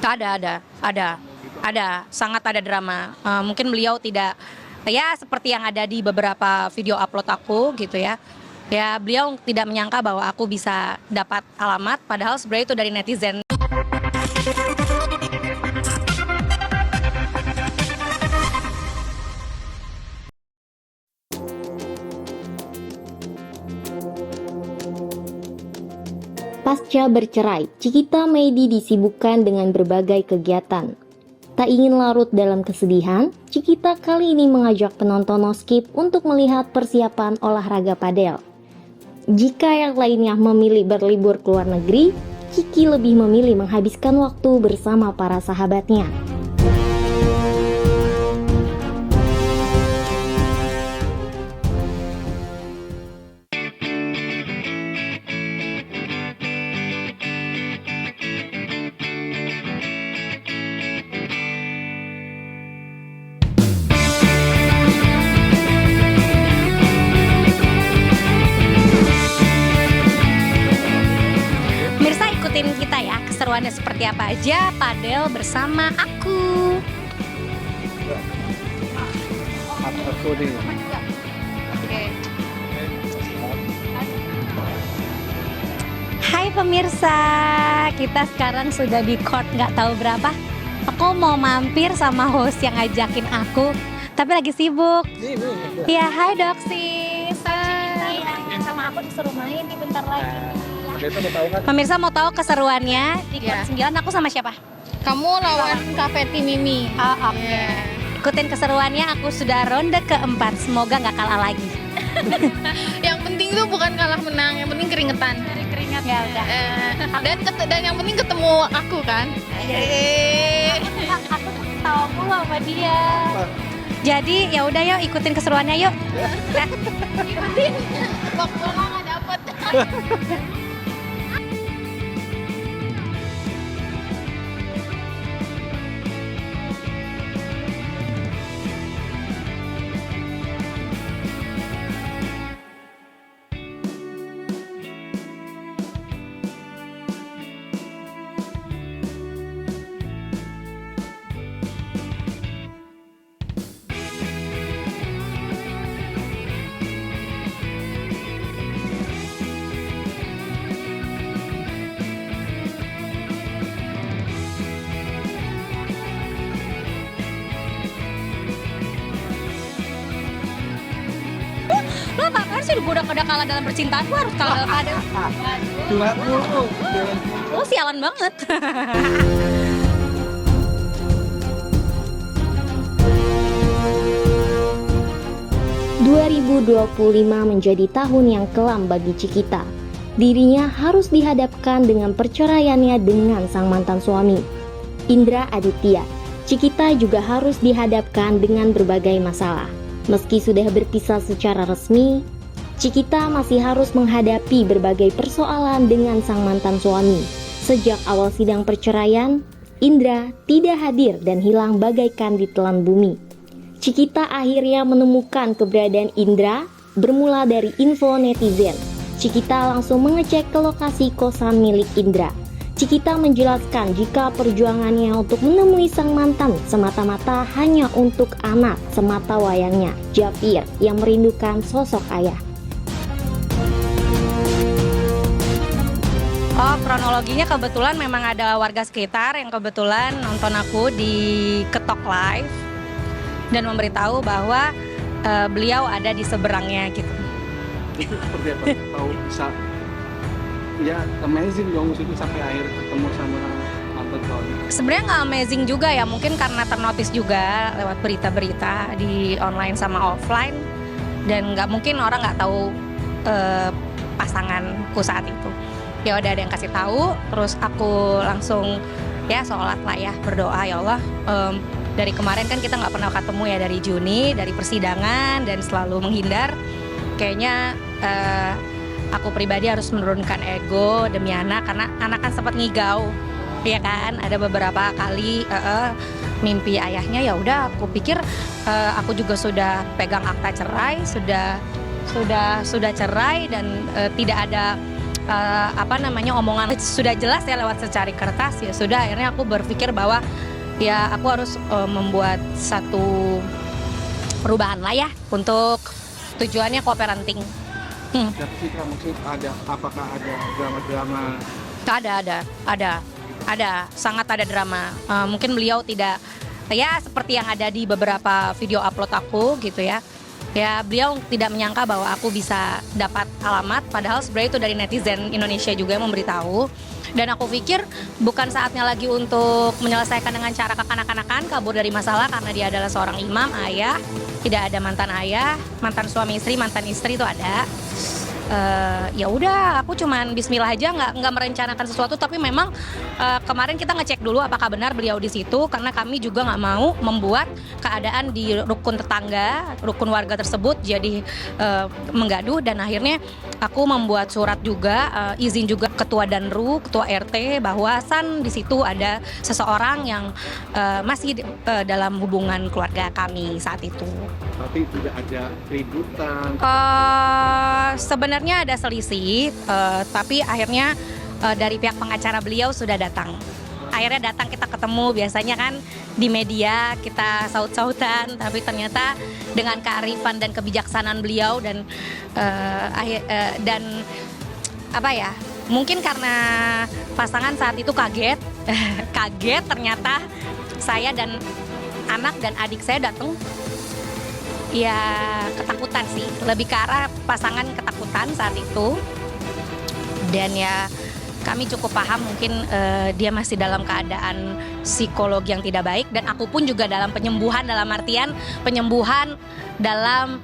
Ada, sangat ada drama. Mungkin beliau tidak, ya seperti yang ada di beberapa video upload aku gitu ya. Ya beliau tidak menyangka bahwa aku bisa dapat alamat, padahal sebenarnya itu dari netizen. Pasca bercerai, Cikita Meidi disibukkan dengan berbagai kegiatan. Tak ingin larut dalam kesedihan, Cikita kali ini mengajak penonton noskip untuk melihat persiapan olahraga padel. Jika yang lainnya memilih berlibur ke luar negeri, Ciki lebih memilih menghabiskan waktu bersama para sahabatnya. Mirsa ikutin kita ya, keseruannya seperti apa aja padel bersama aku. Aku nih. Hai pemirsa, kita sekarang sudah di court nggak tahu berapa. Aku mau mampir sama host yang ngajakin aku, tapi lagi sibuk. Ya, hai Doksis. Hai. Sama aku disuruh main nih bentar lagi. Pemirsa mau tahu keseruannya di court 9 aku sama siapa? Kamu lawan Kafeti Mimi. Oh, oke. Ikutin keseruannya, aku sudah ronde keempat. Semoga nggak kalah lagi. Yang penting tuh bukan kalah menang, yang penting keringetan. Keringat ya udah. Dan yang penting ketemu aku kan. Aku tahu mulu sama dia. Jadi ya udah yuk ikutin keseruannya yuk. Ikutin. Waktu nggak dapet. Lo apaan sih, gue udah kalah dalam percintaan, gue harus kalah dalam padel. Lo sialan banget. 2025 menjadi tahun yang kelam bagi Cikita. Dirinya harus dihadapkan dengan perceraiannya dengan sang mantan suami, Indra Aditya. Cikita juga harus dihadapkan dengan berbagai masalah. Meski sudah berpisah secara resmi, Cikita masih harus menghadapi berbagai persoalan dengan sang mantan suami. Sejak awal sidang perceraian, Indra tidak hadir dan hilang bagaikan ditelan bumi. Cikita akhirnya menemukan keberadaan Indra bermula dari info netizen. Cikita langsung mengecek ke lokasi kosan milik Indra. Cikita menjelaskan jika perjuangannya untuk menemui sang mantan semata-mata hanya untuk anak semata wayangnya, Jafir, yang merindukan sosok ayah. Oh, kronologinya kebetulan memang ada warga sekitar yang kebetulan nonton aku di Ketok Live dan memberitahu bahwa beliau ada di seberangnya gitu. Itu seperti apa? Tahu bisa ya amazing dong situ sampai akhir ketemu sama mantan suami. Sebenarnya nggak amazing juga ya, mungkin karena ternotis juga lewat berita-berita di online sama offline, dan nggak mungkin orang nggak tahu pasanganku saat itu. Ya udah ada yang kasih tahu, terus aku langsung ya sholat lah ya, berdoa ya Allah. Dari kemarin kan kita nggak pernah ketemu ya, dari Juni, dari persidangan dan selalu menghindar. Kayaknya aku pribadi harus menurunkan ego demi anak, karena anak kan sempat ngigau, ya kan, ada beberapa kali mimpi ayahnya. Ya udah, aku pikir aku juga sudah pegang akta cerai, sudah cerai dan tidak ada omongan sudah jelas ya lewat secari kertas, ya sudah akhirnya aku berpikir bahwa ya aku harus membuat satu perubahan lah ya untuk tujuannya co-parenting. Dari Citra maksud apakah ada drama-drama? Ada, sangat ada drama. Mungkin beliau tidak, ya seperti yang ada di beberapa video upload aku gitu ya. Ya beliau tidak menyangka bahwa aku bisa dapat alamat, padahal sebenarnya itu dari netizen Indonesia juga yang memberitahu. Dan aku pikir bukan saatnya lagi untuk menyelesaikan dengan cara kekanak-kanakan, kabur dari masalah, karena dia adalah seorang imam, ayah. Tidak ada mantan ayah, mantan suami istri, mantan istri itu ada. Ya udah, aku cuman Bismillah aja, nggak merencanakan sesuatu. Tapi memang kemarin kita ngecek dulu apakah benar beliau di situ, karena kami juga nggak mau membuat keadaan di rukun tetangga, rukun warga tersebut jadi menggaduh. Dan akhirnya aku membuat surat juga, izin juga ketua Danru, ketua RT, bahwa di situ ada seseorang yang masih dalam hubungan keluarga kami saat itu. Tapi tidak ada keributan. Sebenarnya ada selisih, tapi akhirnya dari pihak pengacara beliau sudah datang. Akhirnya datang, kita ketemu, biasanya kan di media kita saut-sautan, tapi ternyata dengan kearifan dan kebijaksanaan beliau dan mungkin karena pasangan saat itu kaget, kaget ternyata saya dan anak dan adik saya datang. Ya ketakutan sih, lebih ke arah pasangan ketakutan saat itu. Dan ya kami cukup paham mungkin dia masih dalam keadaan psikologi yang tidak baik. Dan aku pun juga dalam penyembuhan, dalam artian penyembuhan dalam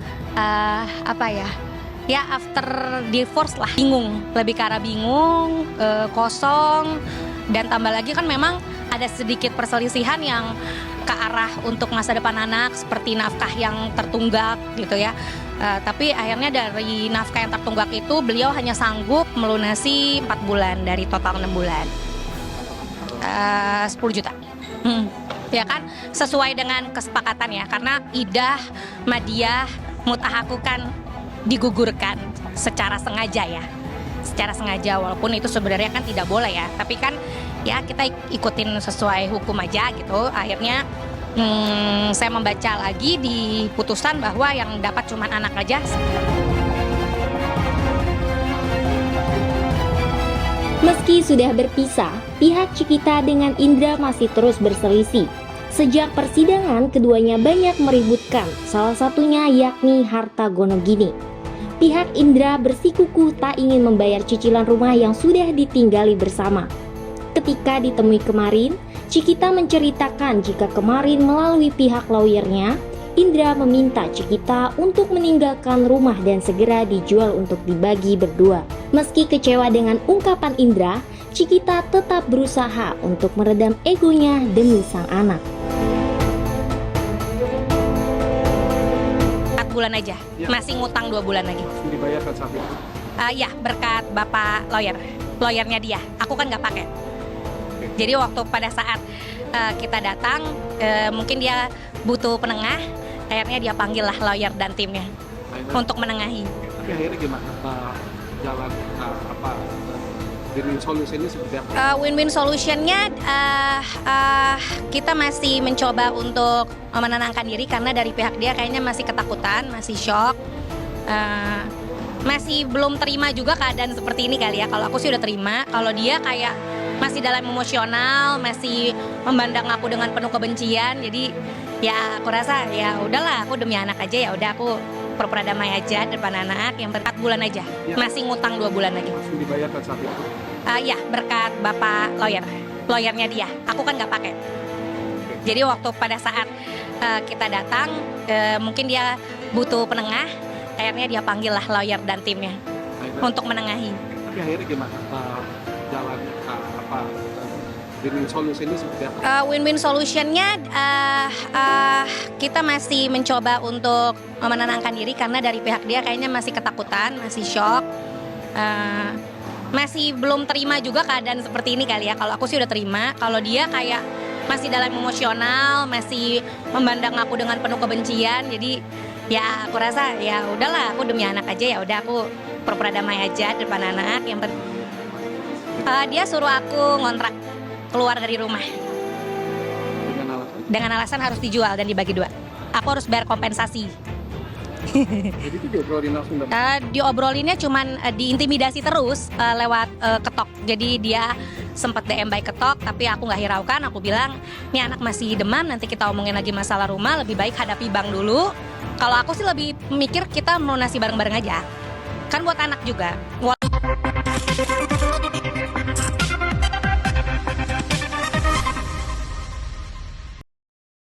ya after divorce lah. Bingung, lebih ke arah bingung, kosong. Dan tambah lagi kan memang ada sedikit perselisihan yang ke arah untuk masa depan anak, seperti nafkah yang tertunggak gitu ya. Tapi akhirnya dari nafkah yang tertunggak itu beliau hanya sanggup melunasi 4 bulan dari total 6 bulan. 10 juta. Ya kan, sesuai dengan kesepakatan ya, karena idah, madiah, mut'ahaku kan digugurkan secara sengaja ya. Secara sengaja, walaupun itu sebenarnya kan tidak boleh ya, tapi kan ya kita ikutin sesuai hukum aja gitu. Akhirnya saya membaca lagi di putusan bahwa yang dapat cuma anak aja. Meski sudah berpisah, pihak Cikita dengan Indra masih terus berselisih. Sejak persidangan, keduanya banyak meributkan, salah satunya yakni harta gonogini. Pihak Indra bersikukuh tak ingin membayar cicilan rumah yang sudah ditinggali bersama. Ketika ditemui kemarin, Cikita menceritakan jika kemarin melalui pihak lawyernya, Indra meminta Cikita untuk meninggalkan rumah dan segera dijual untuk dibagi berdua. Meski kecewa dengan ungkapan Indra, Cikita tetap berusaha untuk meredam egonya demi sang anak. 4 bulan aja, Ya. masih ngutang 2 bulan lagi. Langsung dibayarkan saat itu. Ya berkat bapak lawyernya dia, aku kan nggak pakai. Jadi waktu pada saat kita datang, mungkin dia butuh penengah, akhirnya dia panggil lah lawyer dan timnya untuk menengahi. Tapi akhirnya gimana? Jalan win-win solutionnya seperti apa? Win-win solutionnya kita masih mencoba untuk menenangkan diri, karena dari pihak dia kayaknya masih ketakutan, masih shock, masih belum terima juga keadaan seperti ini kali ya. Kalau aku sih udah terima, kalau dia kayak masih dalam emosional, masih memandang aku dengan penuh kebencian. Jadi ya aku rasa ya udahlah, aku demi anak aja, ya udah aku pura-pura damai aja depan anak. Yang 4 bulan aja, Ya. masih ngutang 2 bulan lagi. Langsung dibayarkan saat itu. Ya berkat bapak lawyernya dia, aku kan nggak pakai. Jadi waktu pada saat kita datang, mungkin dia butuh penengah, akhirnya dia panggil lah lawyer dan timnya untuk menengahi. Tapi akhirnya gimana? Jalan win-win solutionnya seperti apa? Win-win solutionnya kita masih mencoba untuk menenangkan diri, karena dari pihak dia kayaknya masih ketakutan, masih shock, masih belum terima juga keadaan seperti ini kali ya. Kalau aku sih udah terima, kalau dia kayak masih dalam emosional, masih memandang aku dengan penuh kebencian. Jadi ya aku rasa ya udahlah, aku demi anak aja, ya udah aku pura-pura damai aja depan anak. Yang Dia suruh aku ngontrak keluar dari rumah dengan alasan dengan alasan harus dijual dan dibagi 2. Aku harus bayar kompensasi. jadi itu diobrolin langsung Diobrolinnya cuman diintimidasi terus lewat ketok. Jadi dia sempat DM by ketok, tapi aku nggak hiraukan. Aku bilang, ini anak masih demam, nanti kita omongin lagi masalah rumah. Lebih baik hadapi bank dulu. Kalau aku sih lebih mikir kita melunasi bareng-bareng aja. Kan buat anak juga.